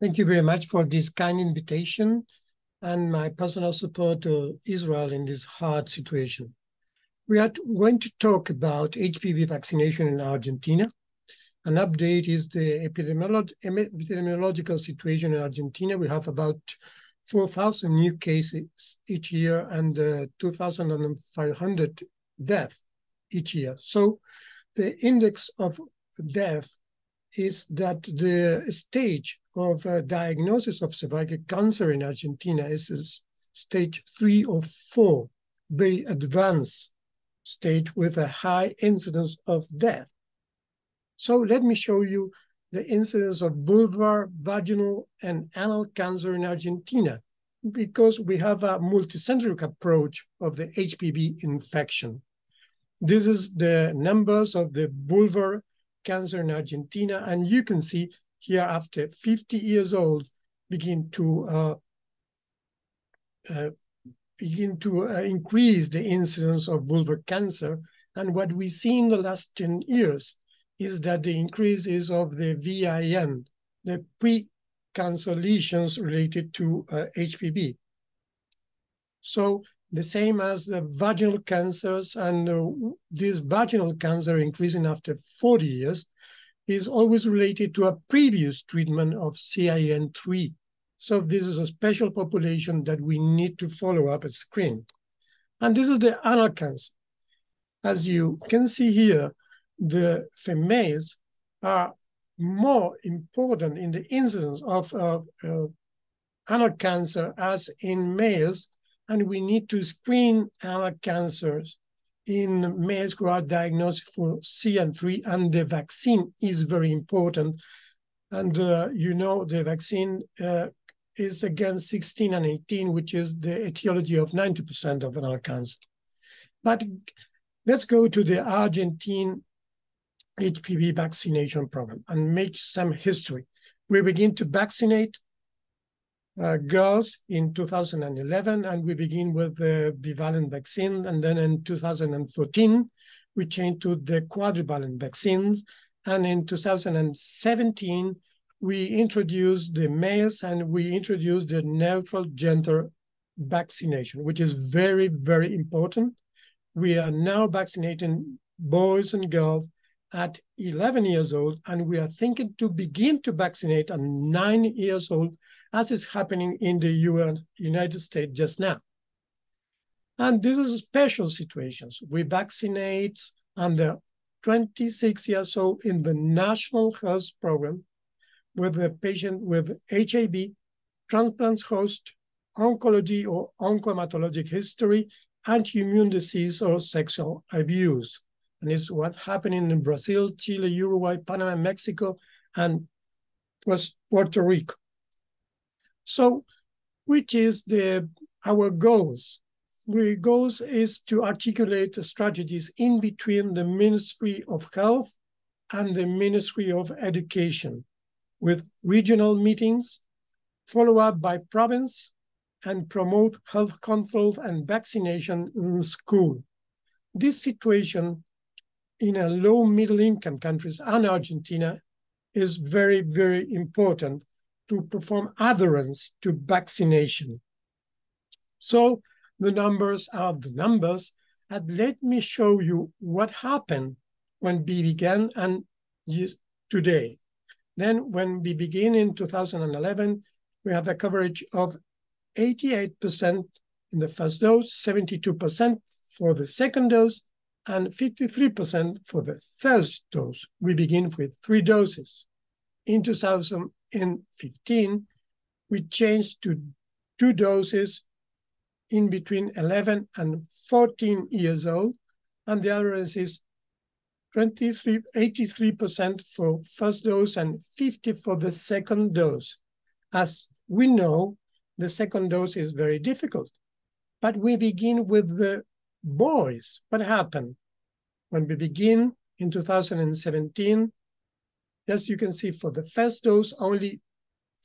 Thank you very much for this kind invitation and my personal support to Israel in this hard situation. We are going to talk about HPV vaccination in Argentina. An update is the epidemiological situation in Argentina. We have about 4,000 new cases each year and 2,500 deaths each year. So the index of death is that the stage of diagnosis of cervical cancer in Argentina is stage 3 or 4, very advanced stage with a high incidence of death. So let me show you the incidence of vulvar, vaginal, and anal cancer in Argentina, because we have a multicentric approach of the HPV infection. This is the numbers of the vulvar cancer in Argentina, and you can see here after 50 years old begin to increase the incidence of vulvar cancer. And what we see in the last 10 years is that the increase is of the VIN, the pre-cancer lesions related to HPV. So the same as the vaginal cancers, and this vaginal cancer increasing after 40 years is always related to a previous treatment of CIN3. So this is a special population that we need to follow up and screen. And this is the anal cancer. As you can see here, the females are more important in the incidence of anal cancer as in males, and we need to screen anal cancers in males who are diagnosed for CN3, and the vaccine is very important. And you know, the vaccine is against 16 and 18, which is the etiology of 90% of anal cancer. But let's go to the Argentine HPV vaccination program and make some history. We begin to vaccinate girls in 2011, and we begin with the bivalent vaccine. And then in 2014, we changed to the quadrivalent vaccines. And in 2017, we introduced the males and we introduced the neutral gender vaccination, which is very, very important. We are now vaccinating boys and girls at 11 years old, and we are thinking to begin to vaccinate at 9 years old, as is happening in the United States just now. And this is special situations. We vaccinate under 26 years old in the National Health Program with a patient with HIV, transplant host, oncology or oncohematologic history, anti-immune disease or sexual abuse. And it's what's happening in Brazil, Chile, Uruguay, Panama, Mexico, and Puerto Rico. So, which is our goals? Our goals is to articulate strategies in between the Ministry of Health and the Ministry of Education, with regional meetings, follow up by province, and promote health control and vaccination in school. This situation in a low middle income countries and Argentina is very, very important to perform adherence to vaccination. So the numbers are the numbers, and let me show you what happened when we began and today. Then when we begin in 2011, we have a coverage of 88% in the first dose, 72% for the second dose, and 53% for the third dose. We begin with 3 doses. In 2015, we changed to 2 doses in between 11 and 14 years old, and the average is 83% for first dose and 50% for the second dose. As we know, the second dose is very difficult, but we begin with the boys. What happened? When we begin in 2017, as you can see, for the first dose, only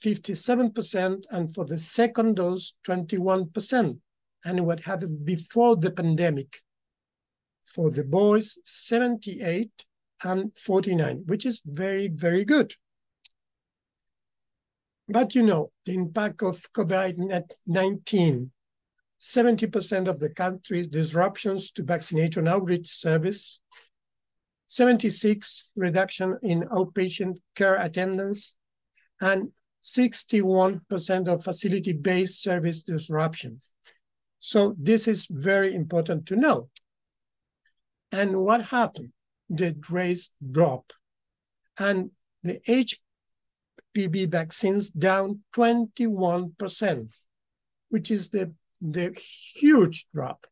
57%, and for the second dose, 21%. And what happened before the pandemic? For the boys, 78 and 49, which is very, very good. But you know, the impact of COVID-19, 70% of the country's disruptions to vaccination outreach service, 76 reduction in outpatient care attendance, and 61% of facility-based service disruptions. So this is very important to know. And what happened? The rates drop, and the HPV vaccines down 21%, which is the huge drop.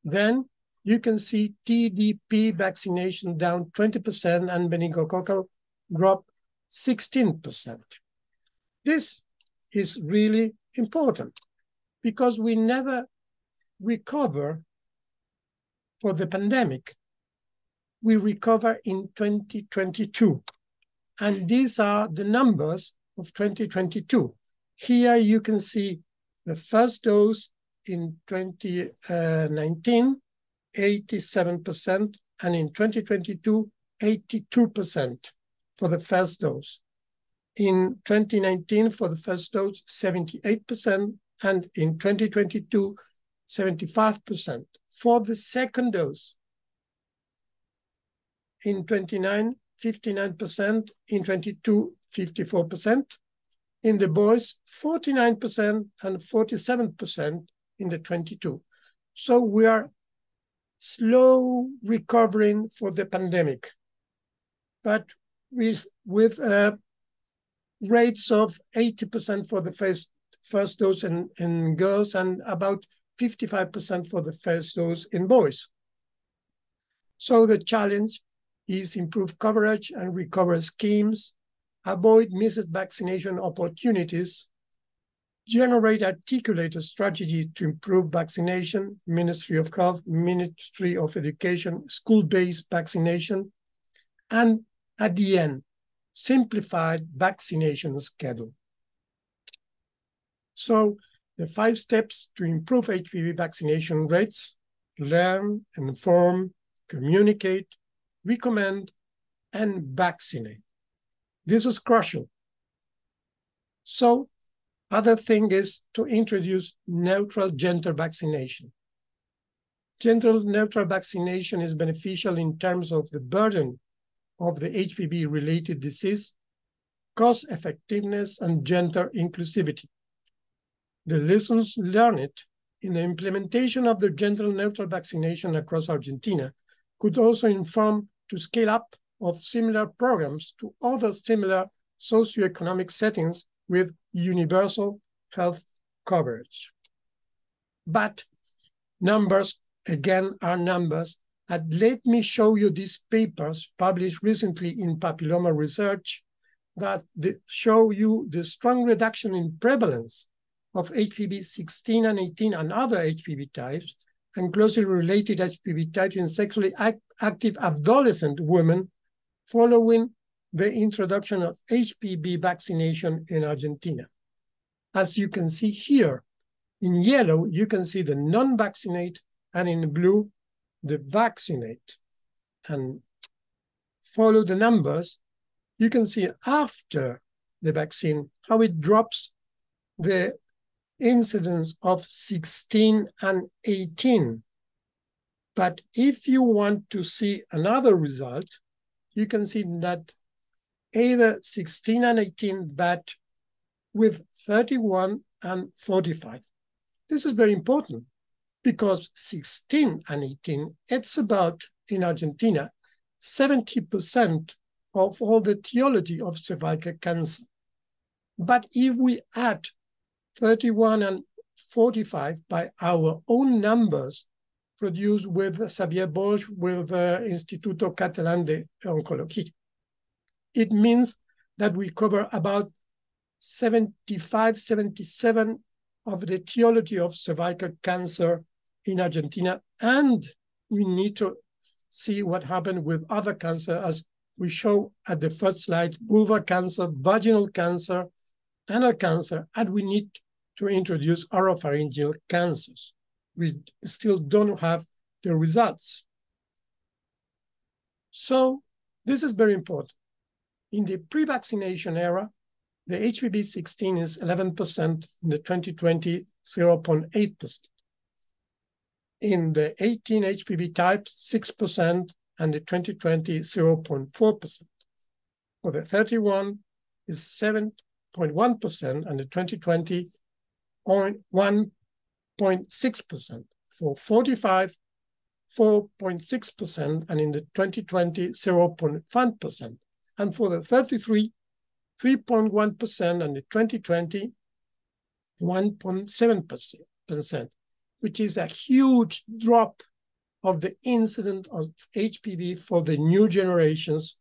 Then you can see TDP vaccination down 20% and meningococcal drop 16%. This is really important because we never recover for the pandemic. We recover in 2022. And these are the numbers of 2022. Here you can see the first dose in 2019, 87%, and in 2022, 82% for the first dose. In 2019, for the first dose, 78%, and in 2022, 75%. For the second dose, in 29, 59%, in 22, 54%. In the boys, 49% and 47% in the 22. So we are slow recovering for the pandemic, but with rates of 80% for the first dose in girls and about 55% for the first dose in boys. So the challenge is improve coverage and recovery schemes, avoid missed vaccination opportunities, generate articulated strategy to improve vaccination, Ministry of Health, Ministry of Education, school-based vaccination, and at the end, simplified vaccination schedule. So the 5 steps to improve HPV vaccination rates: learn, inform, communicate, recommend, and vaccinate. This is crucial. So other thing is to introduce neutral gender vaccination. Gender-neutral vaccination is beneficial in terms of the burden of the HPV-related disease, cost effectiveness, and gender inclusivity. The lessons learned in the implementation of the gender-neutral vaccination across Argentina could also inform to scale up of similar programs to other similar socioeconomic settings with universal health coverage. But numbers, again, are numbers. And let me show you these papers published recently in Papilloma Research that show you the strong reduction in prevalence of HPV 16 and 18 and other HPV types, and closely related HPV types in sexually active adolescent women following the introduction of HPV vaccination in Argentina. As you can see here, in yellow, you can see the non-vaccinate, and in blue, the vaccinate. And follow the numbers, you can see after the vaccine, how it drops the incidence of 16 and 18. But if you want to see another result, you can see that either 16 and 18, but with 31 and 45. This is very important because 16 and 18, it's about, in Argentina, 70% of all the etiology of cervical cancer. But if we add 31 and 45 by our own numbers produced with Xavier Bosch with the Instituto Catalán de Oncología, it means that we cover about 75, 77 of the etiology of cervical cancer in Argentina. And we need to see what happened with other cancer, as we show at the first slide: vulvar cancer, vaginal cancer, anal cancer, and we need to introduce oropharyngeal cancers. We still don't have the results. So this is very important. In the pre-vaccination era, The HPV-16 is 11%, in the 2020, 0.8%. In the 18 HPV types, 6%, and the 2020, 0.4%. For the 31 is 7.1%, and the 2020, 1.6%. For 45, 4.6%, and in the 2020, 0.5%. And for the 33, 3.1%, and the 2020, 1.7%, which is a huge drop of the incidence of HPV for the new generations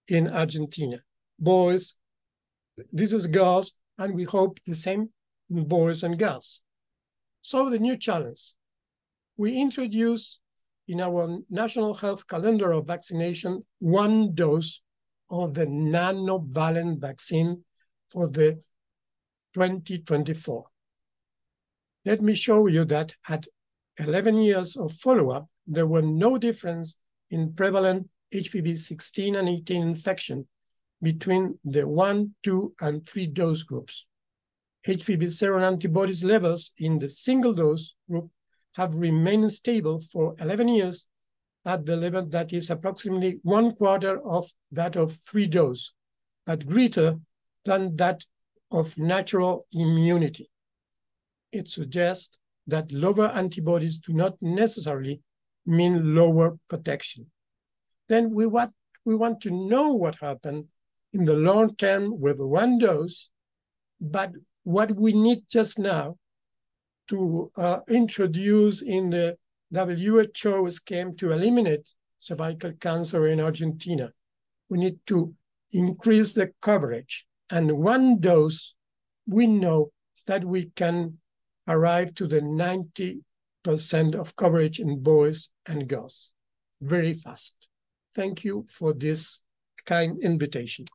in Argentina. Boys, this is girls, and we hope the same in boys and girls. So the new challenge. We introduce in our national health calendar of vaccination 1 dose of the nanovalent vaccine for the 2024. Let me show you that at 11 years of follow-up, there were no difference in prevalent HPV-16 and 18 infection between the 1, 2, and 3 dose groups. HPV serum antibodies levels in the single dose group have remained stable for 11 years at the level that is approximately 1/4 of that of 3 dose, but greater than that of natural immunity. It suggests that lower antibodies do not necessarily mean lower protection. Then we want to know what happened in the long term with 1 dose, but what we need just now to introduce in the WHO scheme to eliminate cervical cancer in Argentina. We need to increase the coverage. And 1 dose, we know that we can arrive to the 90% of coverage in boys and girls very fast. Thank you for this kind invitation.